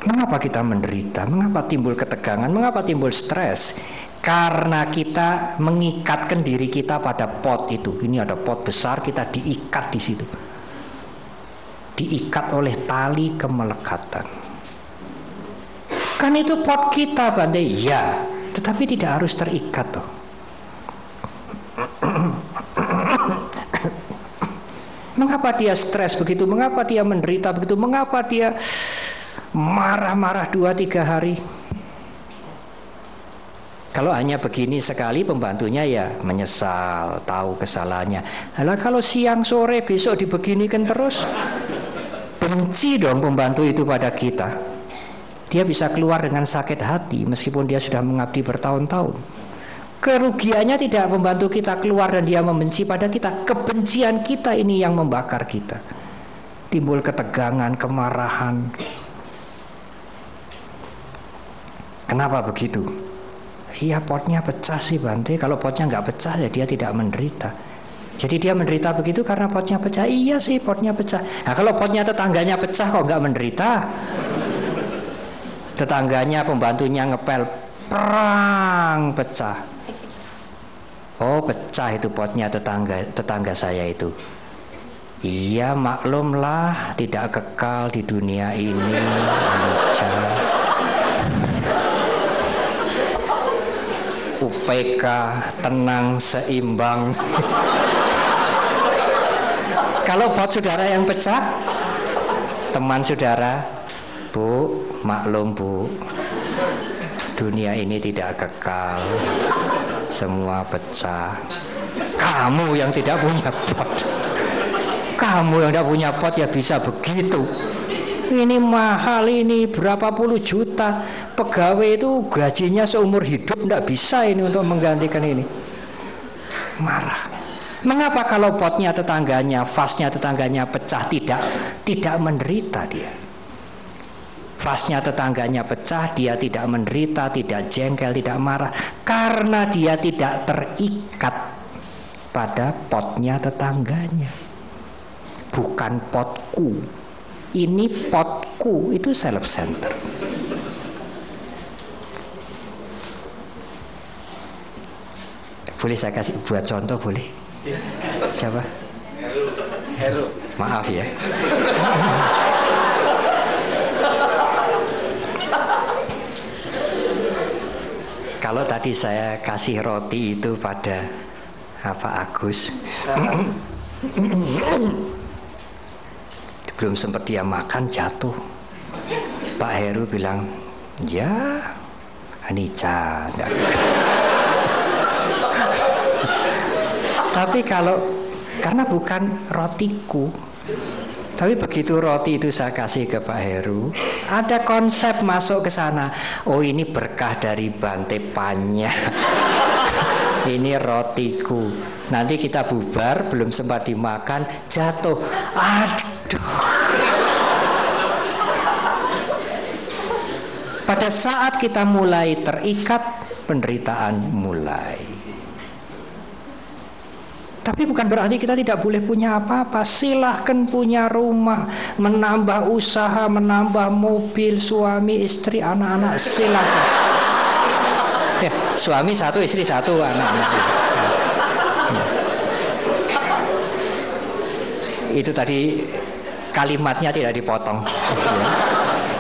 Mengapa kita menderita? Mengapa timbul ketegangan? Mengapa timbul stres? Karena kita mengikatkan diri kita pada pot itu. Ini ada pot besar, kita diikat di situ. Diikat oleh tali kemelekatan. Kan itu pot kita, Bante. Ya, tetapi tidak harus terikat toh. Mengapa dia stres begitu? Mengapa dia menderita begitu? Mengapa dia marah-marah 2-3 hari? Kalau hanya begini sekali, pembantunya ya menyesal, tahu kesalahannya. Lah kalau siang sore besok dibeginikan terus, benci dong pembantu itu pada kita. Dia bisa keluar dengan sakit hati meskipun dia sudah mengabdi bertahun-tahun. Kerugiannya tidak pembantu kita keluar dan dia membenci pada kita. Kebencian kita ini yang membakar kita. Timbul ketegangan, kemarahan. Kenapa begitu? Iya, potnya pecah sih, Bante. Kalau potnya nggak pecah ya dia tidak menderita. Jadi dia menderita begitu karena potnya pecah. Iya sih, potnya pecah. Nah kalau potnya tetangganya pecah kok nggak menderita? Tetangganya, pembantunya ngepel, perang, pecah. Oh, pecah itu potnya tetangga saya itu. Iya, maklumlah, tidak kekal di dunia ini. UPK tenang seimbang. Kalau pot saudara yang pecah, teman saudara, Bu, maklum Bu, dunia ini tidak kekal, semua pecah. Kamu yang tidak punya pot, kamu yang tidak punya pot ya bisa begitu. Ini mahal, ini berapa puluh juta. Pegawai itu gajinya seumur hidup, tidak bisa ini untuk menggantikan ini. Marah. Mengapa kalau potnya tetangganya, vasnya tetangganya pecah tidak menderita dia? Vasnya tetangganya pecah, dia tidak menderita, tidak jengkel, tidak marah, karena dia tidak terikat pada potnya tetangganya. Bukan potku. Ini potku, itu self-center. Boleh saya kasih buat contoh, boleh? Siapa? Heru. Maaf ya. Kalau tadi saya kasih roti itu pada Agus, belum sempat dia makan jatuh. Pak Heru bilang, ya Anica. Tapi karena bukan rotiku, tapi begitu roti itu saya kasih ke Pak Heru, ada konsep masuk ke sana. Oh, ini berkah dari Bante Panya. Ini rotiku. Nanti kita bubar, belum sempat dimakan, jatuh. Aduh. Pada saat kita mulai terikat, penderitaan mulai. Tapi bukan berarti kita tidak boleh punya apa-apa. Silahkan punya rumah, menambah usaha, menambah mobil, suami, istri, anak-anak, silahkan. Ya, suami satu, istri satu, anak-anak. Itu tadi kalimatnya tidak dipotong.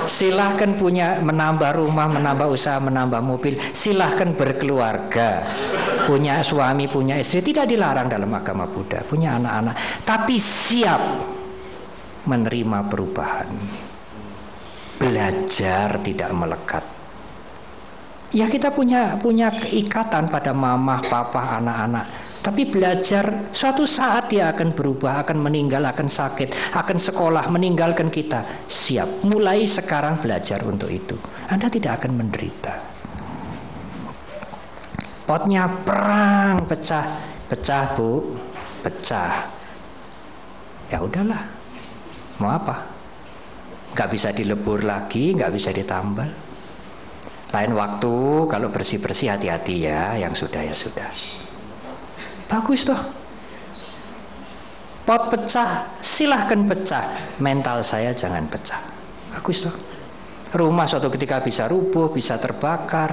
Silahkan punya, menambah rumah, menambah usaha, menambah mobil. Silahkan berkeluarga, punya suami, punya istri, tidak dilarang dalam agama Buddha. Punya anak-anak, tapi siap menerima perubahan. Belajar tidak melekat. Ya, kita punya keikatan pada mama, papa, anak-anak. Tapi belajar, suatu saat dia akan berubah, akan meninggal, akan sakit, akan sekolah, meninggalkan kita. Siap, mulai sekarang belajar untuk itu. Anda tidak akan menderita. Potnya perang, pecah Bu, pecah. Ya udahlah, mau apa? Gak bisa dilebur lagi, gak bisa ditambal. Lain waktu, kalau bersih-bersih hati-hati ya, yang sudah ya sudah. Bagus toh. Pot pecah, silahkan pecah. Mental saya jangan pecah. Bagus toh. Rumah suatu ketika bisa rubuh, bisa terbakar,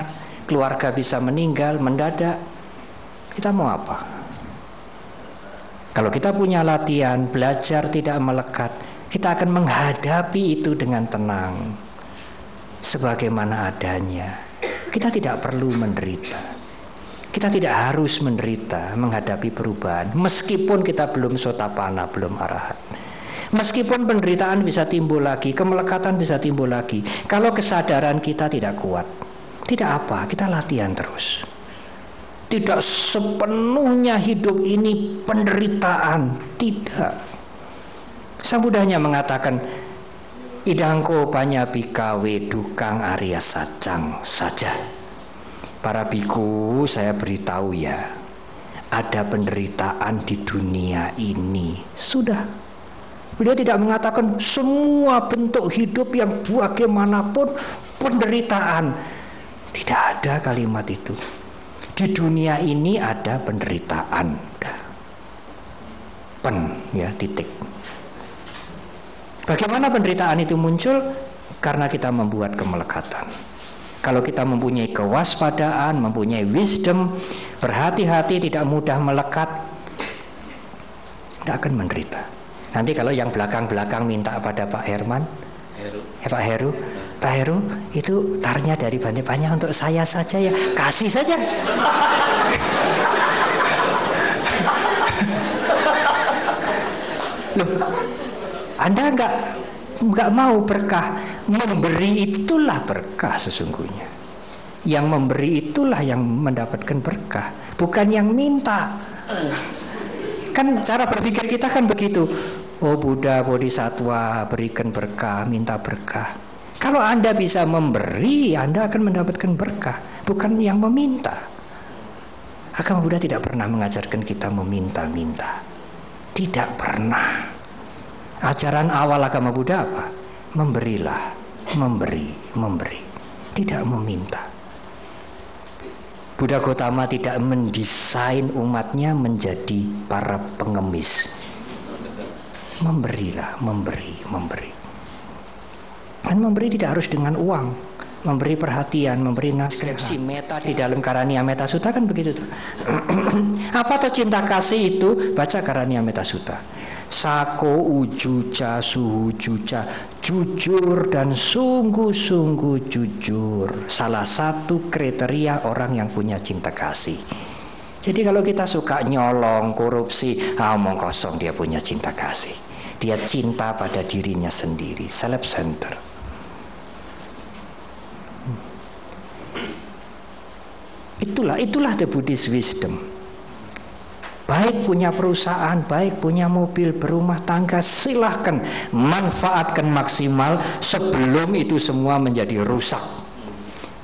keluarga bisa meninggal mendadak. Kita mau apa? Kalau kita punya latihan belajar tidak melekat, kita akan menghadapi itu dengan tenang, sebagaimana adanya. Kita tidak perlu menderita. Kita tidak harus menderita menghadapi perubahan, meskipun kita belum sotapana, belum arahat. Meskipun penderitaan bisa timbul lagi, kemelekatan bisa timbul lagi. Kalau kesadaran kita tidak kuat, tidak apa, kita latihan terus. Tidak sepenuhnya hidup ini penderitaan, tidak. Sang Buddhanya mengatakan, idangko panyabika wedukang arya sacang saja. Para biku, saya beritahu ya, ada penderitaan di dunia ini. Sudah. Beliau tidak mengatakan semua bentuk hidup yang bagaimanapun penderitaan. Tidak ada kalimat itu. Di dunia ini ada penderitaan. Ya, titik. Bagaimana penderitaan itu muncul? Karena kita membuat kemelekatan. Kalau kita mempunyai kewaspadaan, mempunyai wisdom, berhati-hati, tidak mudah melekat, tidak akan menderita. Nanti kalau yang belakang-belakang minta pada Pak Herman, Pak Heru, itu tarnya dari banyak-banyak untuk saya saja ya, kasih saja. Loh, Anda enggak mau berkah. Memberi itulah berkah sesungguhnya. Yang memberi itulah yang mendapatkan berkah, bukan yang minta. Kan cara berpikir kita kan begitu. Oh Buddha, Bodhisattva, berikan berkah, minta berkah. Kalau Anda bisa memberi, Anda akan mendapatkan berkah, bukan yang meminta. Agama Buddha tidak pernah mengajarkan kita meminta-minta. Tidak pernah. Ajaran awal agama Buddha apa? Memberilah, memberi. Tidak meminta. Buddha Gautama tidak mendesain umatnya menjadi para pengemis. Memberilah, memberi. Dan memberi tidak harus dengan uang. Memberi perhatian, memberi nasihat. Meta di dalam Karania Metta Sutta kan begitu tuh. Apa tuh cinta kasih itu? Baca Karania Metta Sutta. Sako ujuca suhujuca, jujur dan sungguh-sungguh jujur. Salah satu kriteria orang yang punya cinta kasih. Jadi kalau kita suka nyolong, korupsi, omong kosong, dia punya cinta kasih. Dia cinta pada dirinya sendiri, self-center. Itulah the Buddhist wisdom. Baik punya perusahaan, baik punya mobil, berumah tangga, silahkan manfaatkan maksimal sebelum itu semua menjadi rusak.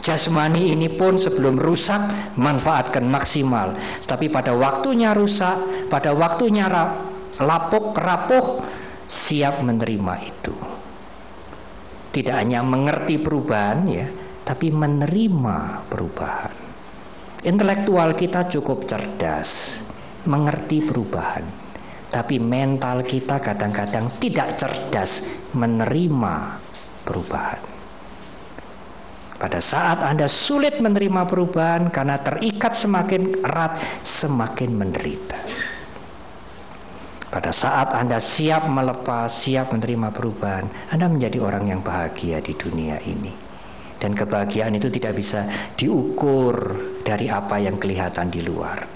Jasmani ini pun sebelum rusak manfaatkan maksimal. Tapi pada waktunya rusak, pada waktunya lapuk, rapuh, siap menerima itu. Tidak hanya mengerti perubahan ya, tapi menerima perubahan. Intelektual kita cukup cerdas, mengerti perubahan, tapi mental kita kadang-kadang tidak cerdas menerima perubahan. Pada saat Anda sulit menerima perubahan karena terikat semakin erat, semakin menderita. Pada saat Anda siap melepas, siap menerima perubahan, Anda menjadi orang yang bahagia di dunia ini. Dan kebahagiaan itu tidak bisa diukur dari apa yang kelihatan di luar.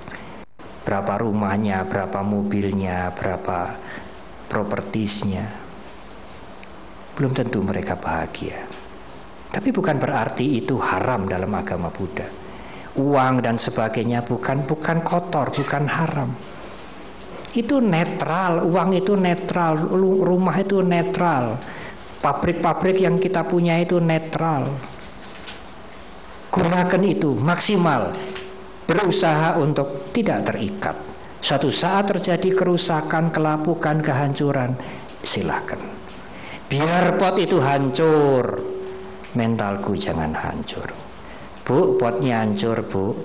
Berapa rumahnya, berapa mobilnya, berapa propertisnya. Belum tentu mereka bahagia. Tapi bukan berarti itu haram dalam agama Buddha. Uang dan sebagainya bukan kotor, bukan haram. Itu netral, uang itu netral, rumah itu netral, pabrik-pabrik yang kita punya itu netral. Gunakan itu maksimal. Berusaha untuk tidak terikat. Suatu saat terjadi kerusakan, kelapukan, kehancuran, silakan. Biar pot itu hancur, mentalku jangan hancur. Bu, potnya hancur bu.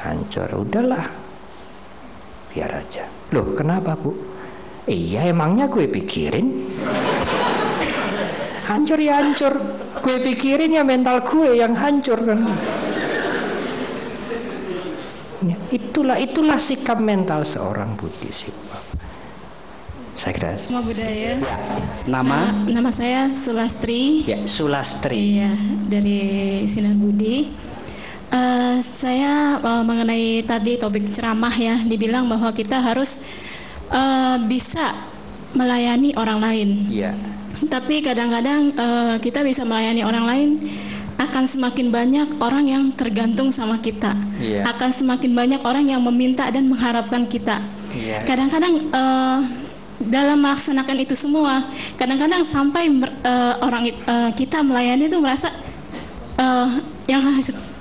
Hancur, udahlah, biar aja. Loh kenapa bu? Iya emangnya gue pikirin. Hancur ya hancur. Gue pikirin ya mental gue yang hancur kan. Ya, itulah sikap mental seorang Buddhis itu. Saya kira. Sama budaya. Ya. Nama saya Sulastri. Ya, Sulastri. Iya, dari Sinar Budi. Saya mengenai tadi topik ceramah ya, dibilang bahwa kita harus bisa melayani orang lain. Iya. Tapi kadang-kadang kita bisa melayani orang lain, akan semakin banyak orang yang tergantung sama kita. Iya. Akan semakin banyak orang yang meminta dan mengharapkan kita. Iya. Kadang-kadang dalam melaksanakan itu semua, kadang-kadang sampai kita melayani itu merasa yang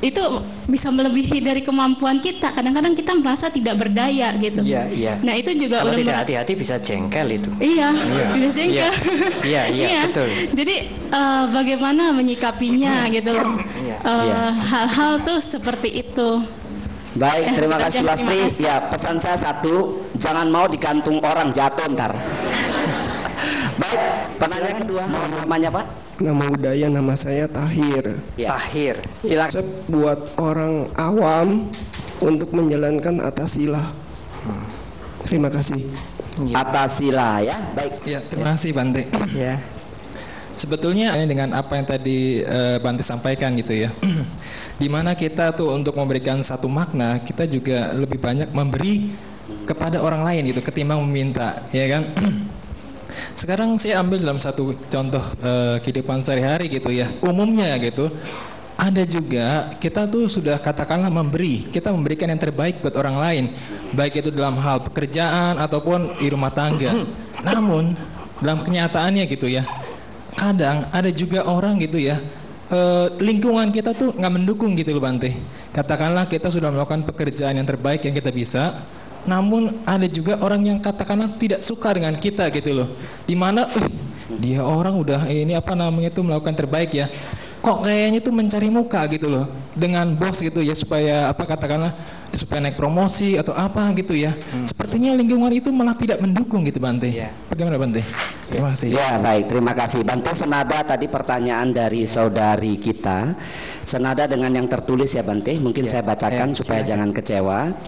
itu bisa melebihi dari kemampuan kita. Kadang-kadang kita merasa tidak berdaya gitu. Iya, iya. Nah itu juga kalau tidak hati-hati bisa jengkel itu. Iya, bisa jengkel. Iya, iya, betul. Jadi bagaimana menyikapinya gitu loh. Hal-hal tuh seperti itu. Baik, terima kasih Lastri. Ya, pesan saya satu, jangan mau digantung orang, jatuh ntar. Baik, penanya kedua, namanya Pak? Nama budaya, nama saya Tahir. Ya. Tahir. Silakan. Buat orang awam untuk menjalankan atasila. Terima kasih. Atasila ya, baik. Ya, terima kasih Bante. Ya. Sebetulnya dengan apa yang tadi Bante sampaikan gitu ya, dimana kita tuh untuk memberikan satu makna, kita juga lebih banyak memberi kepada orang lain gitu ketimbang meminta, ya kan? Sekarang saya ambil dalam satu contoh kehidupan sehari-hari gitu ya, umumnya gitu, ada juga kita tuh sudah katakanlah memberi, kita memberikan yang terbaik buat orang lain, baik itu dalam hal pekerjaan ataupun di rumah tangga. Namun dalam kenyataannya gitu ya, kadang ada juga orang gitu ya, lingkungan kita tuh nggak mendukung gitu loh Bante. Katakanlah kita sudah melakukan pekerjaan yang terbaik yang kita bisa, namun ada juga orang yang katakanlah tidak suka dengan kita gitu loh. Dimana dia orang udah ini apa namanya tuh melakukan terbaik ya, kok kayaknya tuh mencari muka gitu loh dengan bos gitu ya, supaya apa katakanlah supaya naik promosi atau apa gitu ya. Sepertinya lingkungan itu malah tidak mendukung gitu Bante. Bagaimana Bante? Terima kasih. Ya baik, terima kasih Bante. Senada tadi pertanyaan dari saudari kita, senada dengan yang tertulis ya Bante. Mungkin saya bacakan supaya jangan kecewa.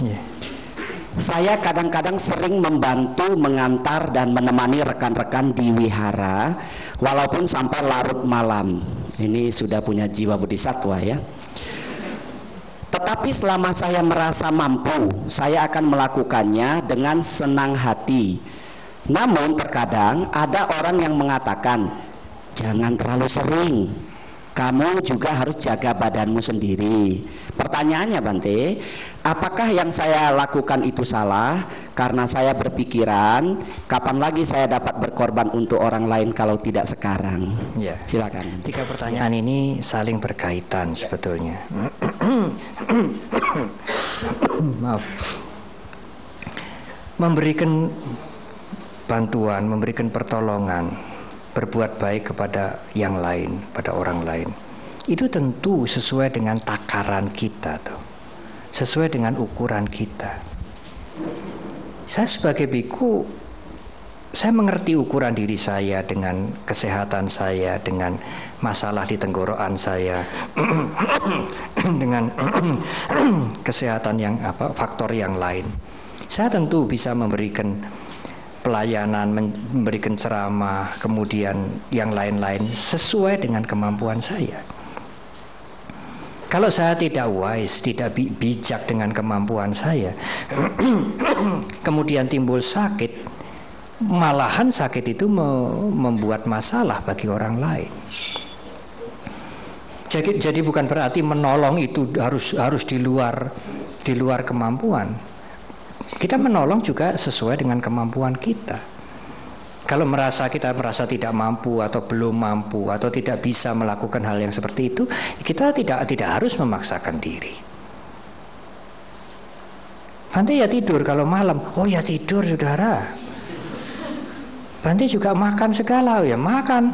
Saya kadang-kadang sering membantu, mengantar dan menemani rekan-rekan di wihara walaupun sampai larut malam. Ini sudah punya jiwa bodhisatwa ya. Tetapi selama saya merasa mampu, saya akan melakukannya dengan senang hati. Namun terkadang ada orang yang mengatakan, jangan terlalu sering. Kamu juga harus jaga badanmu sendiri. Pertanyaannya Bante, apakah yang saya lakukan itu salah? Karena saya berpikiran, kapan lagi saya dapat berkorban untuk orang lain kalau tidak sekarang? Ya. Silakan. 3 pertanyaan ini saling berkaitan sebetulnya. Maaf. Memberikan bantuan, memberikan pertolongan, berbuat baik kepada yang lain, pada orang lain, itu tentu sesuai dengan takaran kita tuh, sesuai dengan ukuran kita. Saya sebagai biku, saya mengerti ukuran diri saya dengan kesehatan saya, dengan masalah di tenggorokan saya, dengan kesehatan yang faktor yang lain. Saya tentu bisa memberikan pelayanan, memberikan ceramah, kemudian yang lain-lain sesuai dengan kemampuan saya. Kalau saya tidak wise, tidak bijak dengan kemampuan saya, kemudian timbul sakit, malahan sakit itu membuat masalah bagi orang lain. Jadi bukan berarti menolong itu harus di luar kemampuan. Kita menolong juga sesuai dengan kemampuan kita. Kalau kita merasa tidak mampu atau belum mampu atau tidak bisa melakukan hal yang seperti itu, kita tidak harus memaksakan diri. Bante ya tidur kalau malam, oh ya tidur saudara. Bante juga makan segala, ya makan.